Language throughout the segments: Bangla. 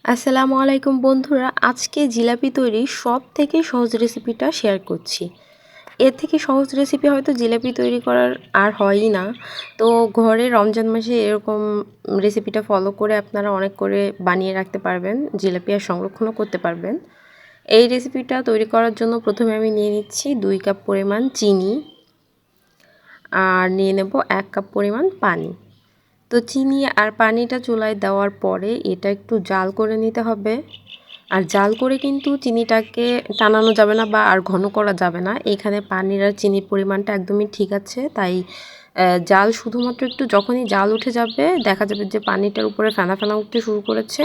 আসসালামু আলাইকুম বন্ধুরা, আজকে জিলাপি তৈরির সবথেকে সহজ রেসিপিটা শেয়ার করছি। এর থেকে সহজ রেসিপি হয়তো জিলাপি তৈরি করার আর হয়ই না। তো ঘরে রমজান মাসে এরকম রেসিপিটা ফলো করে আপনারা অনেক করে বানিয়ে রাখতে পারবেন, জিলাপি আর সংরক্ষণও করতে পারবেন। এই রেসিপিটা তৈরি করার জন্য প্রথমে আমি নিয়ে নিচ্ছি 2 কাপ পরিমাণ চিনি, আর নিয়ে নেব 1 কাপ পরিমাণ পানি। তো চিনি আর পানিটা চুলায় দেওয়ার পরে এটা একটু জাল করে নিতে হবে। আর জাল করে কিন্তু চিনিটাকে টানানো যাবে না বা আর ঘন করা যাবে না। এখানে পানির আর চিনির পরিমাণটা একদমই ঠিক আছে। তাই জাল শুধুমাত্র একটু যখনই জাল উঠে যাবে, দেখা যাবে যে পানিটার উপরে ফেনা ফেনা উঠতে শুরু করেছে,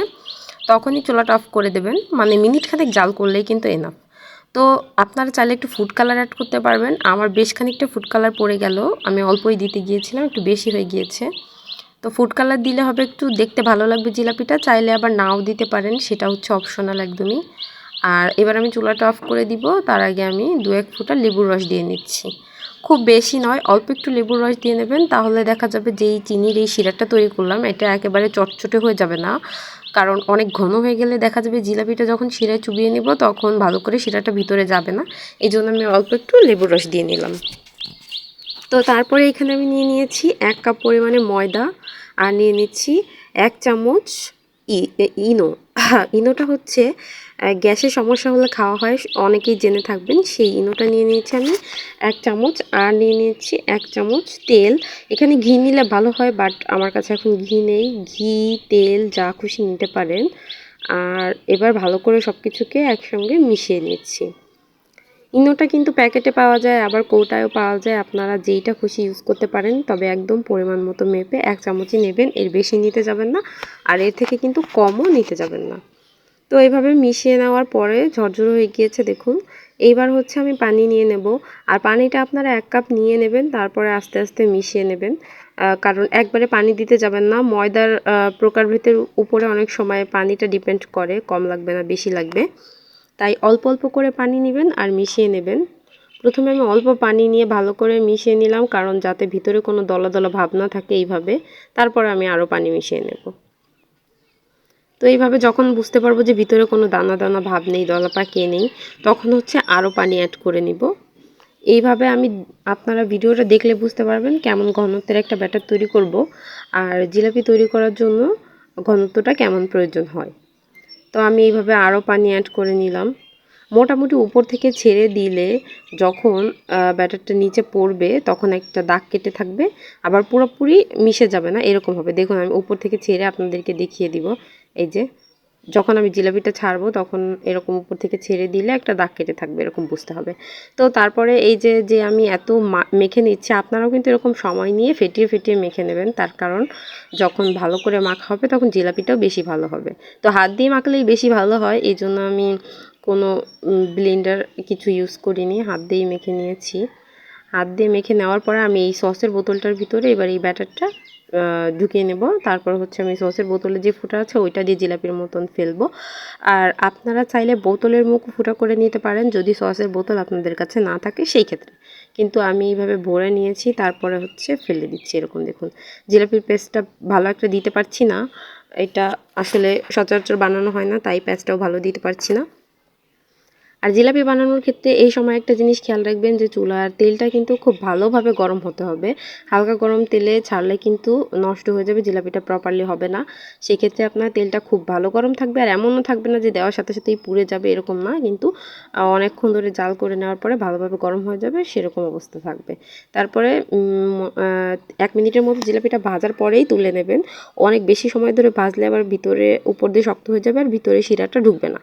তখনই চুলাটা অফ করে দেবেন। মানে মিনিট খানেক জাল করলেই কিন্তু এনাফ। তো আপনারা চাইলে একটু ফুড কালার অ্যাড করতে পারবেন। আমার বেশ খানিকটা ফুড কালার পড়ে গেল, আমি অল্পই দিতে গিয়েছিলাম, একটু বেশি হয়ে গিয়েছে। তো ফুড কালার দিলে হবে একটু দেখতে ভালো লাগবে জিলাপিটা, চাইলে আবার নাও দিতে পারেন, সেটা হচ্ছে অপশনাল একদমই। আর এবার আমি চুলাটা অফ করে দিব, তার আগে আমি 2-1 ফোঁটা লেবুর রস দিয়ে নিচ্ছি। খুব বেশি নয়, অল্প একটু লেবুর রস দিয়ে নেবেন, তাহলে দেখা যাবে যে এই চিনির এই সিরাপটা তৈরি করলাম এটা একেবারে চটচটে হয়ে যাবে না। কারণ অনেক ঘন হয়ে গেলে দেখা যাবে জিলাপিটা যখন শিরায় চুবিয়ে নিব তখন ভালো করে শিরাটা ভিতরে যাবে না। এই জন্য আমি অল্প একটু লেবুর রস দিয়ে নিলাম। তো তারপরে এখানে আমি নিয়ে নিয়েছি 1 কাপ পরিমাণে ময়দা, আর নিয়ে নিচ্ছি 1 চামচ ইনো। ইনোটা হচ্ছে গ্যাসের সমস্যা হলে খাওয়া হয়, অনেকেই জেনে থাকবেন। সেই ইনোটা নিয়ে নিয়েছি আমি 1 চামচ, আর নিয়ে নিচ্ছি 1 চামচ তেল। এখানে ঘি নিলে ভালো হয়, বাট আমার কাছে এখন ঘি নেই। ঘি, তেল যা খুশি নিতে পারেন। আর এবার ভালো করে সব কিছুকে একসঙ্গে মিশিয়ে নিচ্ছি। ইনোটা কিন্তু প্যাকেটে পাওয়া যায়, আবার কৌটায়ও পাওয়া যায়, আপনারা যেইটা খুশি ইউজ করতে পারেন। তবে একদম পরিমাণ মতো মেপে 1 চামচই নেবেন, এর বেশি নিতে যাবেন না, আর এর থেকে কিন্তু কমও নিতে যাবেন না। তো এইভাবে মিশিয়ে নেওয়ার পরে ঝরঝরে হয়ে গিয়েছে দেখুন। এইবার হচ্ছে আমি পানি নিয়ে নেব, আর পানিটা আপনারা 1 কাপ নিয়ে নেবেন, তারপরে আস্তে আস্তে মিশিয়ে নেবেন। কারণ একবারে পানি দিতে যাবেন না, ময়দার প্রকারভেদের উপরে অনেক সময় পানিটা ডিপেন্ড করে, কম লাগবে না বেশি লাগবে। তাই অল্প অল্প করে পানি নেবেন আর মিশিয়ে নেবেন। প্রথমে আমি অল্প পানি নিয়ে ভালো করে মিশিয়ে নিলাম, কারণ যাতে ভিতরে কোনো দলা দলা ভাব না থাকে এইভাবে। তারপরে আমি আরও পানি মিশিয়ে নেব। তো এইভাবে যখন বুঝতে পারবো যে ভিতরে কোনো দানা দানা ভাব নেই, দলা পাকিয়ে নেই, তখন হচ্ছে আরও পানি অ্যাড করে নিব। এইভাবে আমি, আপনারা ভিডিওটা দেখলে বুঝতে পারবেন কেমন ঘনত্বের একটা ব্যাটার তৈরি করব, আর জিলাপি তৈরি করার জন্য ঘনত্বটা কেমন প্রয়োজন হয়। তো আমি এইভাবে আরও পানি অ্যাড করে নিলাম। মোটামুটি উপর থেকে ছেড়ে দিলে যখন ব্যাটারটা নিচে পড়বে তখন একটা দাগ কেটে থাকবে, আবার পুরোপুরি মিশে যাবে না, এরকম হবে। দেখুন আমি উপর থেকে ছেড়ে আপনাদেরকে দেখিয়ে দিব। এই যে যখন আমি জিলাপিটা ছাড়বো তখন এরকম উপর থেকে ছেড়ে দিলে একটা দাগ কেটে থাকবে, এরকম বুঝতে হবে। তো তারপরে এই যে যে আমি এত মেখে নিচ্ছি, আপনারাও কিন্তু এরকম সময় নিয়ে ফেটিয়ে ফেটিয়ে মেখে নেবেন, তার কারণ যখন ভালো করে মাখা হবে তখন জিলাপিটাও বেশি ভালো হবে। তো হাত দিয়ে মাখলেই বেশি ভালো হয়, এই জন্য আমি কোনো ব্লেন্ডার কিছু ইউজ করিনি, হাত দিয়েই মেখে নিয়েছি। হাত দিয়ে মেখে নেওয়ার পরে আমি এই সসের বোতলটার ভিতরে এবার এই ব্যাটারটা ঢুকিয়ে নেব। তারপর হচ্ছে আমি সসের বোতলে যে ফুটা আছে ওইটা দিয়ে জিলাপির মতন ফেলবো। আর আপনারা চাইলে বোতলের মুখ ফুটা করে নিতে পারেন যদি সসের বোতল আপনাদের কাছে না থাকে সেই ক্ষেত্রে। কিন্তু আমি এইভাবে ভরে নিয়েছি, তারপরে হচ্ছে ফেলে দিচ্ছি। এরকম দেখুন, জিলাপির পেস্টটা ভালো একটা দিতে পারছি না, এটা আসলে সচরাচর বানানো হয় না, তাই পেস্টটাও ভালো দিতে পারছি না। আর জিলাপি বানানোর ক্ষেত্রে এই সময় একটা জিনিস খেয়াল রাখবেন যে চুলার তেলটা কিন্তু খুব ভালোভাবে গরম হতে হবে। হালকা গরম তেলে ছাড়লে কিন্তু নষ্ট হয়ে যাবে, জিলাপিটা প্রপারলি হবে না। সেক্ষেত্রে আপনার তেলটা খুব ভালো গরম থাকবে, আর এমনও থাকবে না যে দেওয়ার সাথে সাথেই পুড়ে যাবে, এরকম না, কিন্তু অনেকক্ষণ ধরে জাল করে নেওয়ার পরে ভালোভাবে গরম হয়ে যাবে, সেরকম অবস্থা থাকবে। তারপরে 1 মিনিটের মতো জিলাপিটা ভাজার পরেই তুলে নেবেন। অনেক বেশি সময় ধরে ভাজলে আবার ভিতরে উপর দিয়ে শক্ত হয়ে যাবে আর ভিতরে শিরাটা ঢুকবে না।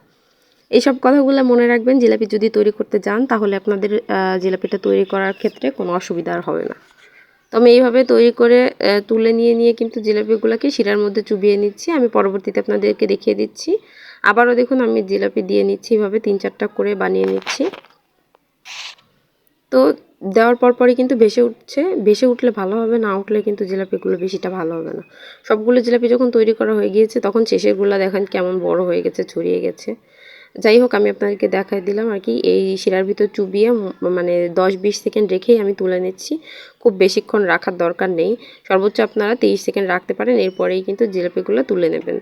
এইসব কথাগুলো মনে রাখবেন, জিলাপি যদি তৈরি করতে যান তাহলে আপনাদের জিলাপিটা তৈরি করার ক্ষেত্রে কোনো অসুবিধা আর হবে না। তো আমি এইভাবে তৈরি করে তুলে নিয়ে নিয়ে কিন্তু জিলাপিগুলোকে শিরার মধ্যে চুবিয়ে নিচ্ছি। আমি পরবর্তীতে আপনাদেরকে দেখিয়ে দিচ্ছি। আবারও দেখুন আমি জিলাপি দিয়ে নিচ্ছি, এভাবে 3-4টা করে বানিয়ে নিচ্ছি। তো দেওয়ার পরপরই কিন্তু ভেসে উঠছে, ভেসে উঠলে ভালো হবে, না উঠলে কিন্তু জিলাপিগুলো বেশিটা ভালো হবে না। সবগুলো জিলাপি যখন তৈরি করা হয়ে গিয়েছে তখন শেষেরগুলো দেখেন কেমন বড় হয়ে গেছে, ছড়িয়ে গেছে। যাই হোক, আমি আপনাদেরকে দেখাই দিলাম আর কি। এই শিরার ভিতর চুবিয়ে মানে 10-20 সেকেন্ড রেখেই আমি তুলে নিচ্ছি। খুব বেশিক্ষণ রাখার দরকার নেই, সর্বোচ্চ আপনারা 30 সেকেন্ড রাখতে পারেন, এরপরেই কিন্তু জিলাপিগুলো তুলে নেবেন।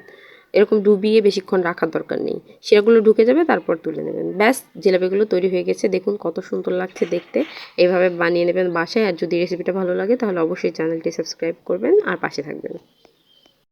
এরকম ডুবিয়ে বেশিক্ষণ রাখার দরকার নেই। শিরাগুলো ঢুকে যাবে, তারপর তুলে নেবেন। ব্যাস, জিলাপিগুলো তৈরি হয়ে গেছে। দেখুন কত সুন্দর লাগছে দেখতে। এভাবে বানিয়ে নেবেন বাসায়। আর যদি রেসিপিটা ভালো লাগে তাহলে অবশ্যই চ্যানেলটি সাবস্ক্রাইব করবেন আর পাশে থাকবেন।